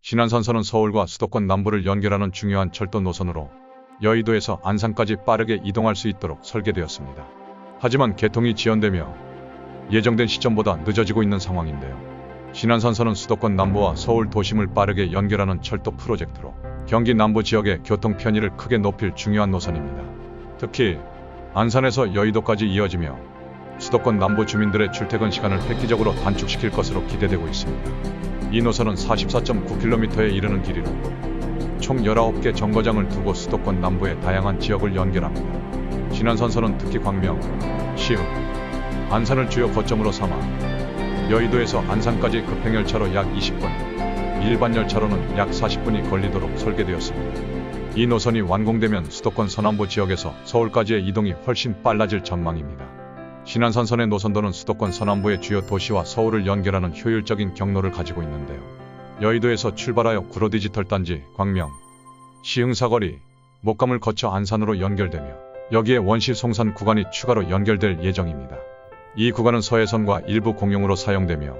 신안선선은 서울과 수도권 남부를 연결하는 중요한 철도 노선으로 여의도에서 안산까지 빠르게 이동할 수 있도록 설계되었습니다. 하지만 개통이 지연되며 예정된 시점보다 늦어지고 있는 상황인데요. 신안선선은 수도권 남부와 서울 도심을 빠르게 연결하는 철도 프로젝트로 경기 남부 지역의 교통 편의를 크게 높일 중요한 노선입니다. 특히 안산에서 여의도까지 이어지며 수도권 남부 주민들의 출퇴근 시간을 획기적으로 단축시킬 것으로 기대되고 있습니다. 이 노선은 44.9km에 이르는 길이로 총 19개 정거장을 두고 수도권 남부의 다양한 지역을 연결합니다. 신안선선은 특히 광명, 시흥, 안산을 주요 거점으로 삼아 여의도에서 안산까지 급행열차로 약 20분, 일반 열차로는 약 40분이 걸리도록 설계되었습니다. 이 노선이 완공되면 수도권 서남부 지역에서 서울까지의 이동이 훨씬 빨라질 전망입니다. 신안선선의 노선도는 수도권 서남부의 주요 도시와 서울을 연결하는 효율적인 경로를 가지고 있는데요. 여의도에서 출발하여 구로 디지털 단지, 광명, 시흥 사거리, 목감을 거쳐 안산으로 연결되며 여기에 원시 송산 구간이 추가로 연결될 예정입니다. 이 구간은 서해선과 일부 공용으로 사용되며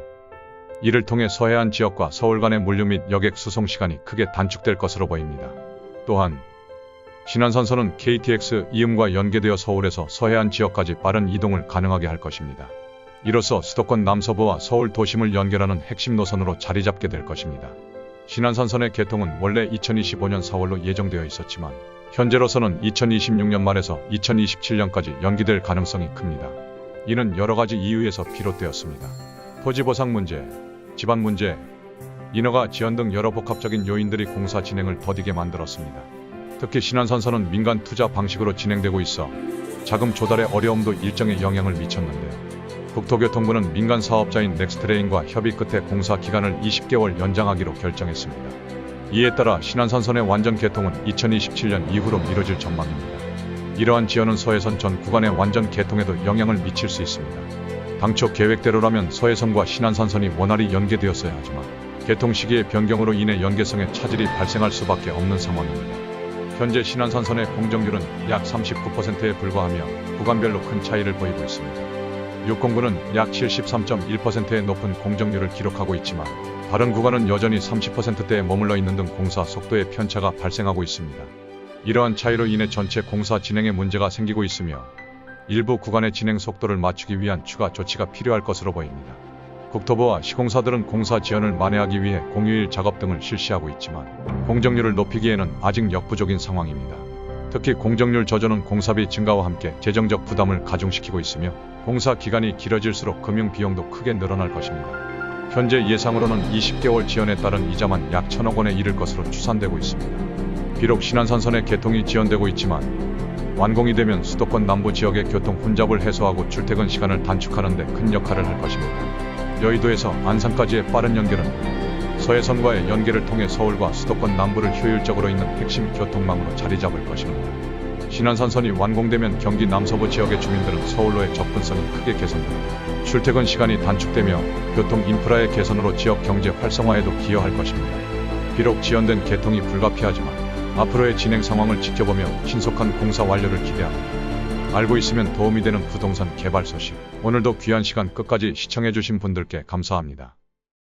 이를 통해 서해안 지역과 서울 간의 물류 및 여객 수송 시간이 크게 단축될 것으로 보입니다. 또한 신안선선은 KTX 이음과 연계되어 서울에서 서해안 지역까지 빠른 이동을 가능하게 할 것입니다. 이로써 수도권 남서부와 서울 도심을 연결하는 핵심 노선으로 자리 잡게 될 것입니다. 신안선선의 개통은 원래 2025년 4월로 예정되어 있었지만 현재로서는 2026년 말에서 2027년까지 연기될 가능성이 큽니다. 이는 여러가지 이유에서 비롯되었습니다. 토지 보상 문제, 집안 문제, 인허가 지연 등 여러 복합적인 요인들이 공사 진행을 더디게 만들었습니다. 특히 신안선선은 민간 투자 방식으로 진행되고 있어 자금 조달의 어려움도 일정에 영향을 미쳤는데요. 국토교통부는 민간 사업자인 넥스트레인과 협의 끝에 공사 기간을 20개월 연장하기로 결정했습니다. 이에 따라 신안선선의 완전 개통은 2027년 이후로 미뤄질 전망입니다. 이러한 지연은 서해선 전 구간의 완전 개통에도 영향을 미칠 수 있습니다. 당초 계획대로라면 서해선과 신안선선이 원활히 연계되었어야 하지만 개통 시기의 변경으로 인해 연계성에 차질이 발생할 수밖에 없는 상황입니다. 현재 신안선선의 공정률은 약 39%에 불과하며 구간별로 큰 차이를 보이고 있습니다. 609는 약 73.1%의 높은 공정률을 기록하고 있지만 다른 구간은 여전히 30%대에 머물러 있는 등 공사 속도의 편차가 발생하고 있습니다. 이러한 차이로 인해 전체 공사 진행에 문제가 생기고 있으며 일부 구간의 진행 속도를 맞추기 위한 추가 조치가 필요할 것으로 보입니다. 국토부와 시공사들은 공사 지연을 만회하기 위해 공휴일 작업 등을 실시하고 있지만 공정률을 높이기에는 아직 역부족인 상황입니다. 특히 공정률 저조는 공사비 증가와 함께 재정적 부담을 가중시키고 있으며 공사 기간이 길어질수록 금융 비용도 크게 늘어날 것입니다. 현재 예상으로는 20개월 지연에 따른 이자만 약 1,000억 원에 이를 것으로 추산되고 있습니다. 비록 신안선선의 개통이 지연되고 있지만 완공이 되면 수도권 남부 지역의 교통 혼잡을 해소하고 출퇴근 시간을 단축하는 데 큰 역할을 할 것입니다. 여의도에서 안산까지의 빠른 연결은 서해선과의 연계를 통해 서울과 수도권 남부를 효율적으로 잇는 핵심 교통망으로 자리 잡을 것입니다. 신안선선이 완공되면 경기 남서부 지역의 주민들은 서울로의 접근성이 크게 개선되고 출퇴근 시간이 단축되며 교통 인프라의 개선으로 지역 경제 활성화에도 기여할 것입니다. 비록 지연된 개통이 불가피하지만 앞으로의 진행 상황을 지켜보며 신속한 공사 완료를 기대합니다. 알고 있으면 도움이 되는 부동산 개발 소식. 오늘도 귀한 시간 끝까지 시청해주신 분들께 감사합니다.